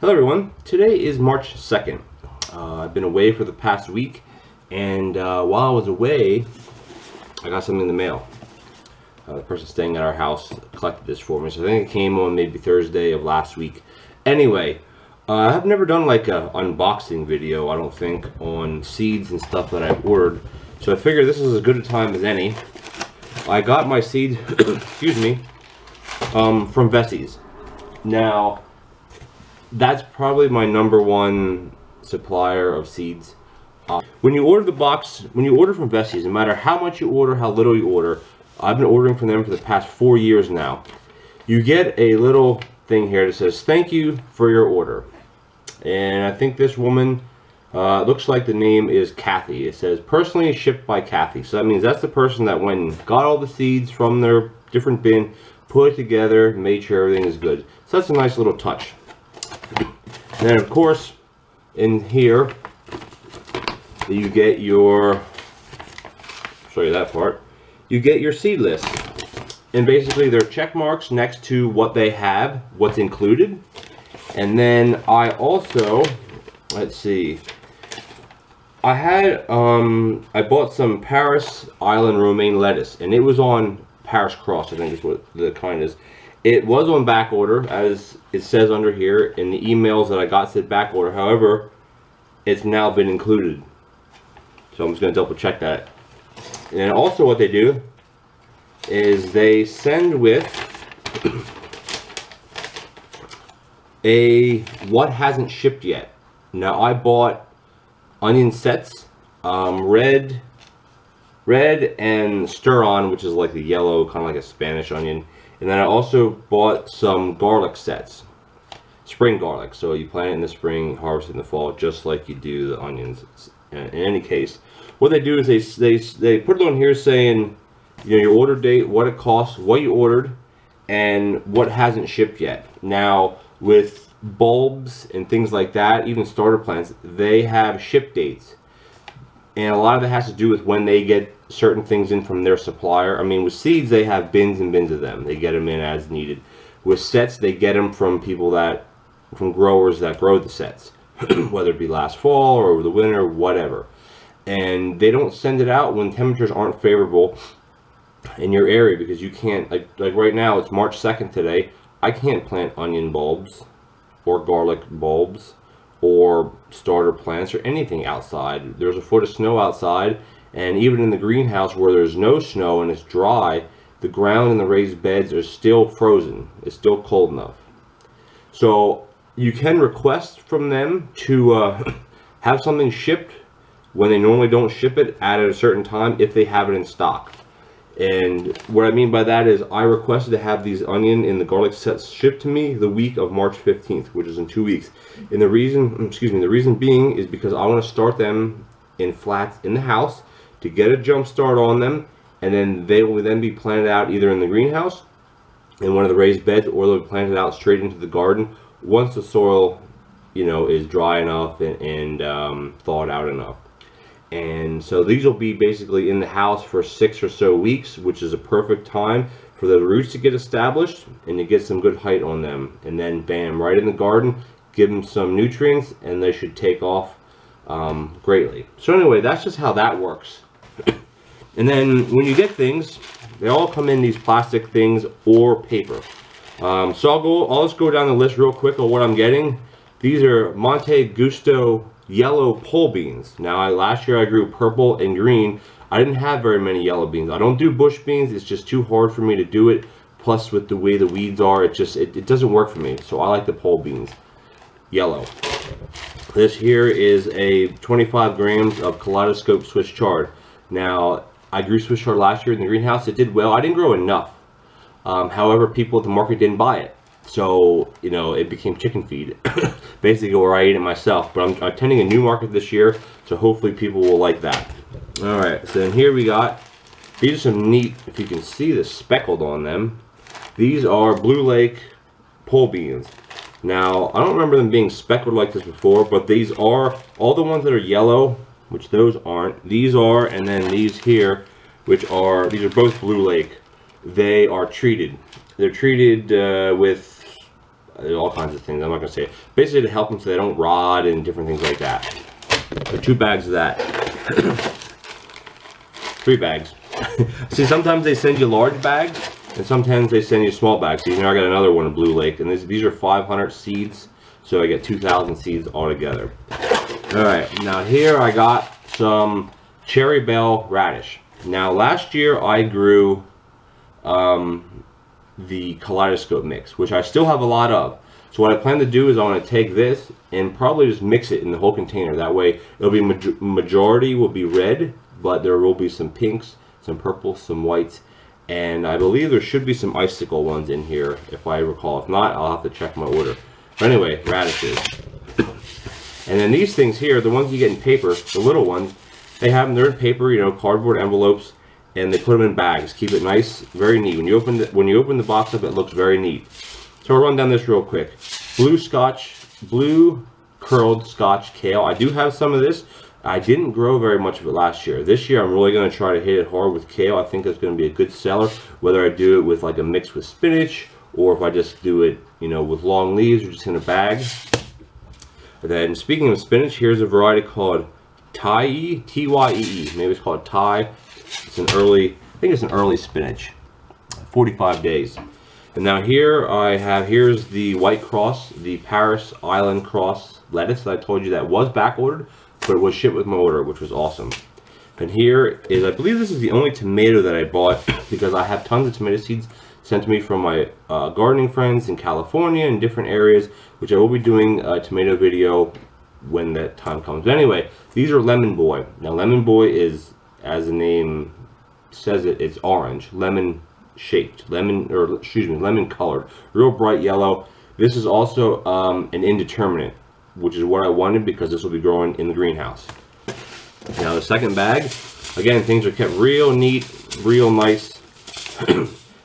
Hello everyone, today is March 2nd. I've been away for the past week, and while I was away, I got something in the mail. The person staying at our house collected this for me, so I think it came on maybe Thursday of last week. Anyway, I've never done like a unboxing video, I don't think, on seeds and stuff that I've ordered, so I figured this is as good a time as any. I got my seeds, excuse me, from Vessey's. Now, that's probably my #1 supplier of seeds. When you order the box, when you order from Vessey's, no matter how much you order, how little you order, I've been ordering from them for the past 4 years now. You get a little thing here that says, "Thank you for your order." And I think this woman, looks like the name is Kathy. It says, "Personally shipped by Kathy." So that means that's the person that went and got all the seeds from their different bin, put it together, made sure everything is good. So that's a nice little touch. And then of course, in here, you get your, I'll show you that part, you get your seed list. And basically there are check marks next to what they have, what's included. And then I also, let's see, I bought some Paris Island romaine lettuce, and it was on Paris Cross, I think is what the kind is. It was on back order, as it says under here in the emails that I got, said back order. However, it's now been included. So I'm just going to double check that. And also what they do is they send with a what hasn't shipped yet. Now I bought onion sets, red and stir-on, which is like the yellow, kind of like a Spanish onion. And then I also bought some garlic sets, spring garlic. So you plant it in the spring, harvest it in the fall, just like you do the onions. In any case, what they do is they put it on here saying, you know, your order date, what it costs, what you ordered, and what hasn't shipped yet. Now, with bulbs and things like that, even starter plants, they have ship dates. And a lot of it has to do with when they get certain things in from their supplier. I mean, with seeds, they have bins and bins of them. They get them in as needed. With sets, they get them from people from growers that grow the sets, whether it be last fall or over the winter, whatever. And they don't send it out when temperatures aren't favorable in your area, because you can't, like right now, it's March 2nd today, I can't plant onion bulbs or garlic bulbs or starter plants or anything outside. There's a foot of snow outside, and even in the greenhouse where there's no snow and it's dry, the ground in the raised beds are still frozen. It's still cold enough. So you can request from them to have something shipped when they normally don't ship it at a certain time if they have it in stock. And what I mean by that is I requested to have these onion and the garlic sets shipped to me the week of March 15th, which is in 2 weeks. And the reason being is because I want to start them in flats in the house to get a jump start on them, and then they will then be planted out either in the greenhouse in one of the raised beds, or they'll be planted out straight into the garden once the soil, you know, is dry enough and thawed out enough. And so these will be basically in the house for 6 or so weeks, which is a perfect time for the roots to get established and to get some good height on them. And then bam, right in the garden, give them some nutrients, and they should take off greatly. So anyway, that's just how that works. And then when you get things, they all come in these plastic things or paper. So I'll just go down the list real quick of what I'm getting. These are Monte Gusto yellow pole beans. Now last year I grew purple and green. I didn't have very many yellow beans. I don't do bush beans, it's just too hard for me to do it. Plus with the way the weeds are, it doesn't work for me. So I like the pole beans, yellow. This here is a 25 grams of Kaleidoscope Swiss chard. Now I grew Swiss chard last year in the greenhouse. It did well. I didn't grow enough. However, people at the market didn't buy it. So, you know, it became chicken feed, basically, where I ate it myself. But I'm attending a new market this year, so hopefully people will like that. Alright, so then here we got, these are some neat, if you can see the speckled on them. These are Blue Lake pole beans. Now, I don't remember them being speckled like this before, but these are, all the ones that are yellow, which those aren't, these are, and then these here, which are, these are both Blue Lake. They are treated. They're treated with all kinds of things. I'm not gonna say it. Basically to help them so they don't rot and different things like that. So 2 bags of that. 3 bags. See, sometimes they send you large bags, and sometimes they send you small bags. So you know, I got another one in Blue Lake, and these are 500 seeds, so I get 2,000 seeds altogether. All right, now here I got some cherry bell radish. Now last year I grew the kaleidoscope mix, which I still have a lot of. So what I plan to do is I want to take this and probably just mix it in the whole container. That way it'll be majority will be red, but there will be some pinks, some purples, some whites, and I believe there should be some icicle ones in here if I recall. If not, I'll have to check my order. But anyway, radishes. And then these things here, the ones you get in paper, the little ones, they have them, they're in paper, you know, cardboard envelopes, and they put them in bags. Keep it nice, very neat. When you open the box up, it looks very neat. So I'll run down this real quick. Blue curled Scotch kale. I do have some of this. I didn't grow very much of it last year. This year I'm really going to try to hit it hard with kale. I think it's going to be a good seller, whether I do it with like a mix with spinach, or if I just do it, you know, with long leaves or just in a bag. And then speaking of spinach, here's a variety called Tye, T-Y-E-E. Maybe it's called Tye. It's an early, I think it's an early spinach. 45 days. And now here I have, here's the White Cross, the Paris Island Cross lettuce that I told you that was back ordered, but it was shipped with my order, which was awesome. And here is, I believe this is the only tomato that I bought because I have tons of tomato seeds sent to me from my gardening friends in California and different areas, which I will be doing a tomato video when that time comes. But anyway, these are Lemon Boy. Now Lemon Boy is, as the name says it, it's orange, lemon shaped, lemon colored, real bright yellow. This is also an indeterminate, which is what I wanted because this will be growing in the greenhouse. Now the second bag, again, things are kept real neat, real nice.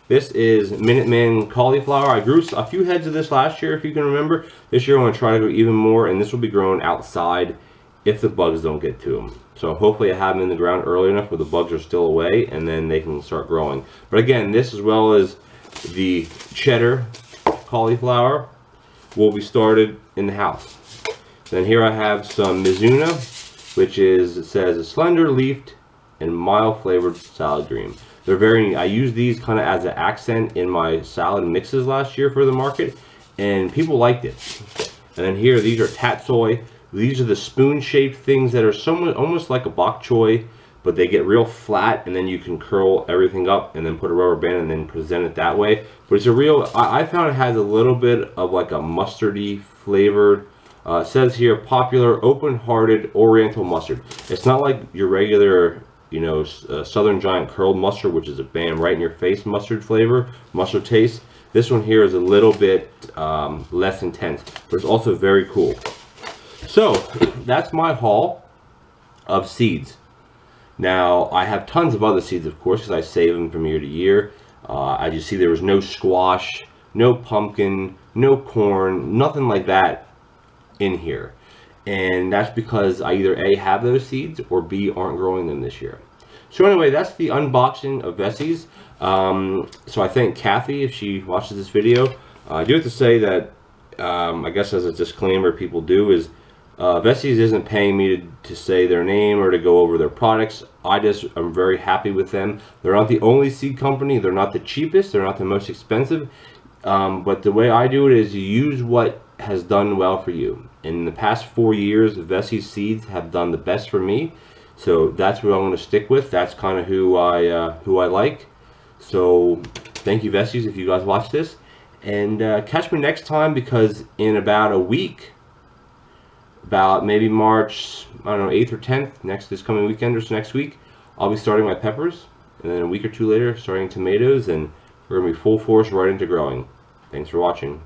This is Minuteman cauliflower. I grew a few heads of this last year, if you can remember. This year I want to try to grow even more, and this will be grown outside if the bugs don't get to them. So hopefully I have them in the ground early enough where the bugs are still away, and then they can start growing. But again, this as well as the cheddar cauliflower will be started in the house. Then here I have some Mizuna, which is, it says, a slender leafed and mild flavored salad green. They're very neat. I used these kind of as an accent in my salad mixes last year for the market, and people liked it. And then here, these are tatsoi. These are the spoon-shaped things that are somewhat almost like a bok choy, but they get real flat, and then you can curl everything up and then put a rubber band and then present it that way. But it's a real, I found it has a little bit of like a mustardy flavored. It says here, popular open-hearted oriental mustard. It's not like your regular, you know, Southern Giant curled mustard, which is a bam right in your face mustard flavor, mustard taste. This one here is a little bit less intense, but it's also very cool. So that's my haul of seeds. Now I have tons of other seeds, of course, because I save them from year to year. As you see, there was no squash, no pumpkin, no corn, nothing like that in here. And that's because I either A, have those seeds, or B, aren't growing them this year. So anyway, that's the unboxing of Vessi's. So I thank Kathy if she watches this video. I do have to say that, I guess as a disclaimer people do, is Vessi's isn't paying me to say their name or to go over their products. I'm very happy with them. They're not the only seed company. They're not the cheapest. They're not the most expensive. But the way I do it is you use what has done well for you. In the past 4 years, Vessi's seeds have done the best for me. So that's what I'm going to stick with. That's kind of who I like. So thank you, Vessi's, if you guys watch this. And catch me next time, because in about a week, about maybe March, I don't know, 8th or 10th, this coming weekend or next week, I'll be starting my peppers. And then a week or two later, starting tomatoes. And we're going to be full force right into growing. Thanks for watching.